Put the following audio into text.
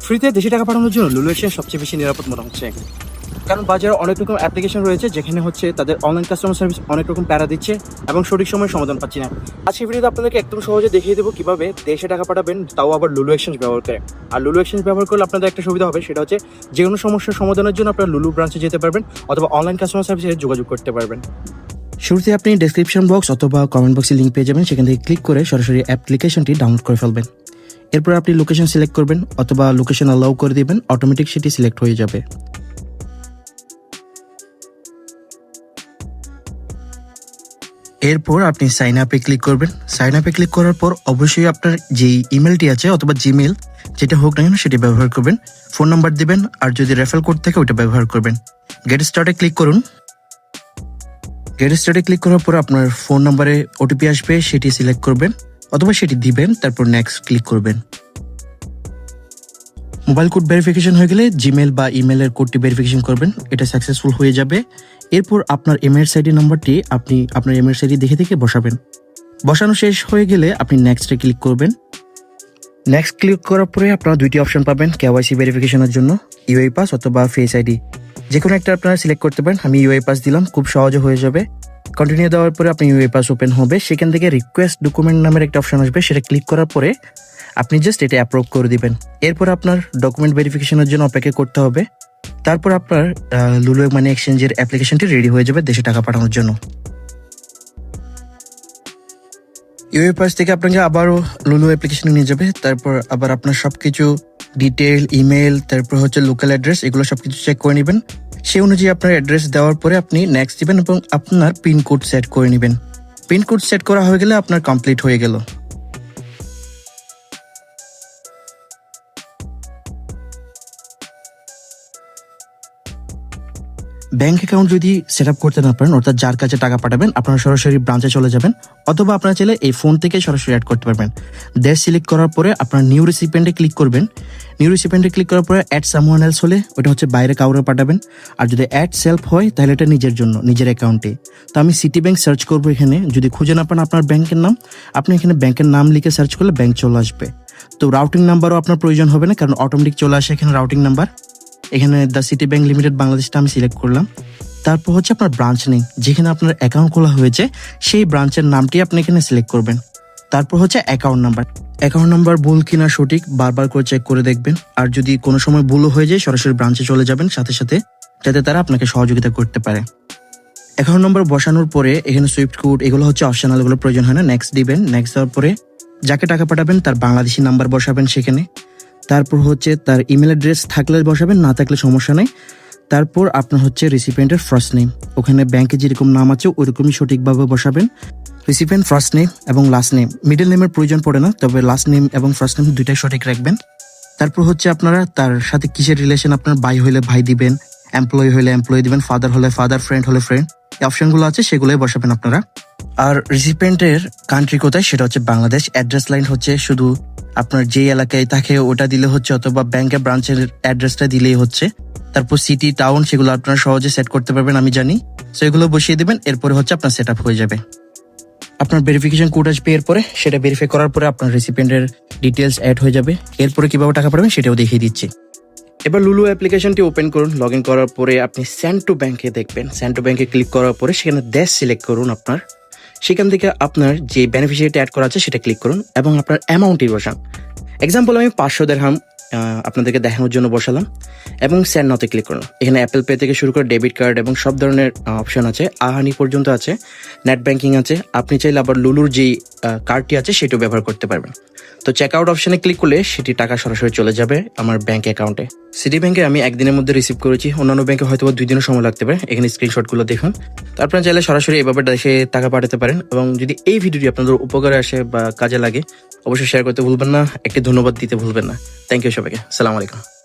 ফ্রিতে দেশে টাকা পাঠানোর জন্য লুলু এক্সচেঞ্জ সবচেয়ে বেশি নিরাপদ মনে হচ্ছে। কারণ বাজারে অনেক রকম অ্যাপ্লিকেশন রয়েছে যেখানে হচ্ছে তাদের অনলাইন কাস্টমার সার্ভিস অনেক রকম প্যারা দিচ্ছে এবং সঠিক সময়ে সমাধান পাচ্ছি না। আজকে ভিডিওতে আপনাদেরকে একদম সহজে দেখিয়ে দেবো কিভাবে দেশে টাকা পাঠাবেন, তাও আবার লুলু এক্সচেঞ্জ ব্যবহার করে। আর লুলু এক্সচেঞ্জ ব্যবহার করলে আপনাদের একটা সুবিধা হবে, সেটা হচ্ছে যে কোনো সমস্যার সমাধানের জন্য আপনারা লুলু ব্রাঞ্চে যেতে পারবেন অথবা অনলাইন কাস্টমার সার্ভিসে যোগাযোগ করতে পারবেন। শুরুতে আপনি ডেসক্রিপশন বক্স অথবা কমেন্ট বক্সে লিঙ্ক পেয়ে যাবেন, সেখান থেকে ক্লিক করে সরাসরি অ্যাপ্লিকেশনটি ডাউনলোড করে ফেলবেন। এরপর আপনি লোকেশন সিলেক্ট করবেন অথবা লোকেশন অ্যালাউ করে দিবেন, অটোমেটিক সেটি সিলেক্ট হয়ে যাবে। এরপর আপনি সাইন আপে ক্লিক করবেন। সাইন আপে ক্লিক করার পর অবশ্যই আপনার যেই ইমেলটি আছে অথবা জিমেল যেটা হোক না কেন সেটি ব্যবহার করবেন। ফোন নাম্বার দিবেন, আর যদি রেফার কোড থাকে ওটা ব্যবহার করবেন। গেট স্টার্টে ক্লিক করুন। গেট স্টার্টে ক্লিক করার পর আপনার ফোন নাম্বারে ওটিপি আসবে, সেটি সিলেক্ট করবেন অথবা সেটি দিবেন, তারপর নেক্সট ক্লিক করবেন। মোবাইল কোড ভেরিফিকেশন হয়ে গেলে জিমেল বা ইমেলের কোডটি ভেরিফিকেশন করবেন, এটা সাকসেসফুল হয়ে যাবে। এরপর আপনার এমএস আইডি নাম্বারটি আপনি আপনার এমএস আইডি দেখে বসাবেন। বসানো শেষ হয়ে গেলে আপনি নেক্সটে ক্লিক করবেন। নেক্সট ক্লিক করার পরে আপনারা দুইটি অপশন পাবেন কেওয়াইসি ভেরিফিকেশনের জন্য, ইউআই পাস অথবা ফেস আইডি, যে কোনো একটা আপনারা সিলেক্ট করতে পারেন। আমি ইউআই পাস দিলাম, খুব সহজে হয়ে যাবে। কন্টিনিউ দেওয়ার পরে আপনি ইউআই পাস ওপেন হবে, সেখান থেকে রিকোয়েস্ট ডকুমেন্ট নামের একটা অপশন আসবে, সেটা ক্লিক করার পরে আপনি জাস্ট এটা অ্যাপ্রুভ করে দিবেন। এরপর আপনার ডকুমেন্ট ভেরিফিকেশনের জন্য অপেক্ষা করতে হবে। তারপর আপনার লুলু মানি এক্সচেঞ্জের অ্যাপ্লিকেশনটি রেডি হয়ে যাবে দেশে টাকা পাঠানোর জন্য। ইউআই পাস থেকে আপনাকে আবারও লুলু অ্যাপ্লিকেশনে নিয়ে যাবে। তারপর আবার আপনার সবকিছু ডিটেল, ইমেল, তারপর হচ্ছে লোকাল অ্যাড্রেস, এগুলো সবকিছু চেক করে নেবেন। সেই অনুযায়ী আপনার অ্যাড্রেস দেওয়ার পরে আপনি নেক্সট দিবেন এবং আপনার পিনকোড সেট করে নেবেন। পিনকোড সেট করা হয়ে গেলে আপনার কমপ্লিট হয়ে গেল। ব্যাংক অ্যাকাউন্ট যদি সেট আপ করতে না পারেন, অর্থাৎ যার কাছে টাকা পাঠাবেন, আপনারা সরাসরি ব্রাঞ্চে চলে যাবেন অথবা আপনারা চাইলে এই ফোন থেকে সরাসরি অ্যাড করতে পারবেন। দেশ সিলেক্ট করার পরে আপনার নিউ রেসিপিয়েন্টে ক্লিক করবেন। নিউ রেসিপিয়েন্টে ক্লিক করার পরে অ্যাড সামওয়ান এলস হলে ওটা হচ্ছে বাইরে কাউরে পাঠাবেন, আর যদি অ্যাড সেলফ হয় তাহলে এটা নিজের জন্য, নিজের অ্যাকাউন্টে। তো আমি সিটি ব্যাংক সার্চ করবো এখানে। যদি খুঁজে না পান আপনার ব্যাংকের নাম, আপনি এখানে ব্যাংকের নাম লিখে সার্চ করলে ব্যাংক চলে আসবে। তো রাউটিং নাম্বারও আপনার প্রয়োজন হবে না, কারণ অটোমেটিক চলে আসে এখানে রাউটিং নাম্বার। এখানে দ্য সিটি ব্যাংক লিমিটেড বাংলাদেশটা আমি সিলেক্ট করলাম। তারপর হচ্ছে আপনার ব্রাঞ্চ নেম, যেখানে আপনার অ্যাকাউন্ট খোলা হয়েছে সেই ব্রাঞ্চের নামটি আপনি এখানে সিলেক্ট করবেন। তারপর হচ্ছে অ্যাকাউন্ট নাম্বার। অ্যাকাউন্ট নাম্বার ভুল কিনা সঠিক বারবার করে চেক করে দেখবেন, আর যদি কোনো সময় ভুলও হয়ে যায় সরাসরি ব্রাঞ্চে চলে যাবেন সাথে সাথে, যাতে তারা আপনাকে সহযোগিতা করতে পারে। অ্যাকাউন্ট নাম্বার বসানোর পরে এখানে সুইফট কোড, এগুলো হচ্ছে অপশনাল, এগুলো প্রয়োজন হয় না। নেক্সট দিবেন। নেক্সট দেওয়ার পরে যাকে টাকা পাঠাবেন তার বাংলাদেশি নাম্বার বসাবেন সেখানে। তারপর হচ্ছে তার ইমেল অ্যাড্রেস থাকলে বসাবেন, না থাকলে সমস্যা নেই। তারপর আপনার হচ্ছে রিসিপিয়েন্টের ফার্স্ট নেম, ওখানে ব্যাংকে যেরকম নাম আছে ওইরকমই সঠিকভাবে বসাবেন। রিসিপিয়েন্ট ফার্স্ট নেম এবং লাস্ট নেম, মিডল নেমের প্রয়োজন পড়ে না, তবে লাস্ট নেম এবং ফার্স্ট নেম দুইটাই সঠিক রাখবেন। তারপর হচ্ছে আপনারা তার সাথে কিসের রিলেশন, আপনার ভাই হলে ভাই দিবেন, এমপ্লয়ি হলে এমপ্লয়ি দিবেন, ফাদার হলে ফাদার, ফ্রেন্ড হলে ফ্রেন্ড, এই অপশনগুলো আছে সেগুলোই বসাবেন আপনারা। আর রিসিপিয়েন্টের কান্ট্রি কোথায় সেটা হচ্ছে বাংলাদেশ। অ্যাড্রেস লাইন হচ্ছে শুধু আপনার যে এলাকায় থাকে ওটা দিলে হচ্ছে, অথবা ব্যাংকের ব্রাঞ্চের অ্যাড্রেসটা দিলেই হচ্ছে। তারপর সিটি, টাউন, সেগুলো আপনারা সহজে সেট করতে পারবেন, আমি জানি। সো এগুলো বসিয়ে দেবেন, এরপরে হচ্ছে আপনার সেট আপ হয়ে যাবে। আপনার ভেরিফিকেশন কোড আসবে, এরপরে সেটা ভেরিফাই করার পরে আপনার রেসিপিয়েন্টের ডিটেলস অ্যাড হয়ে যাবে। এরপরে কিভাবে টাকা পাঠাবেন সেটাও দেখিয়ে দিচ্ছি। এবার লুলু অ্যাপ্লিকেশনটি ওপেন করুন। লগ ইন করার পরে আপনি সেন্ড টু ব্যাংকে দেখবেন। সেন্ড টু ব্যাংকে ক্লিক করার পরে সেখানে দেশ সিলেক্ট করুন আপনার। সেখান থেকে আপনার যে বেনিফিশিয়ারিটা অ্যাড করা আছে সেটা ক্লিক করুন এবং আপনার অ্যামাউন্টটি বসান। এক্সাম্পল আমি 500 দিরহাম আপনাদেরকে দেখানোর জন্য বসালাম এবং সেন্ড নাওতে ক্লিক করলাম। এখানে অ্যাপেল পে থেকে শুরু করে ডেবিট কার্ড এবং সব ধরনের অপশন আছে, আহানি পর্যন্ত আছে, নেট ব্যাংকিং আছে। আপনি চাইলে আবার লুলুর যেই কার্ডটি আছে সেটাও ব্যবহার করতে পারবেন। তো চেক আউট অপশনে ক্লিক করলে সেটি টাকা সরাসরি চলে যাবে আমার ব্যাংক অ্যাকাউন্টে। সিটি ব্যাংকে আমি একদিনের মধ্যে রিসিভ করেছি, অন্যান্য ব্যাংকে হয়তো 2 দিনের সময় লাগতে পারে। এখানে স্ক্রিনশটগুলো দেখুন। তারপরে চাইলে সরাসরি এভাবে দেশে টাকা পাঠাতে পারেন। এবং যদি এই ভিডিওটি আপনাদের উপকারে আসে বা কাজে লাগে অবশ্যই শেয়ার করতে ভুলবেন না, একটি ধন্যবাদ দিতে ভুলবেন না। থ্যাংক ইউ সবাইকে। আসসালামু আলাইকুম।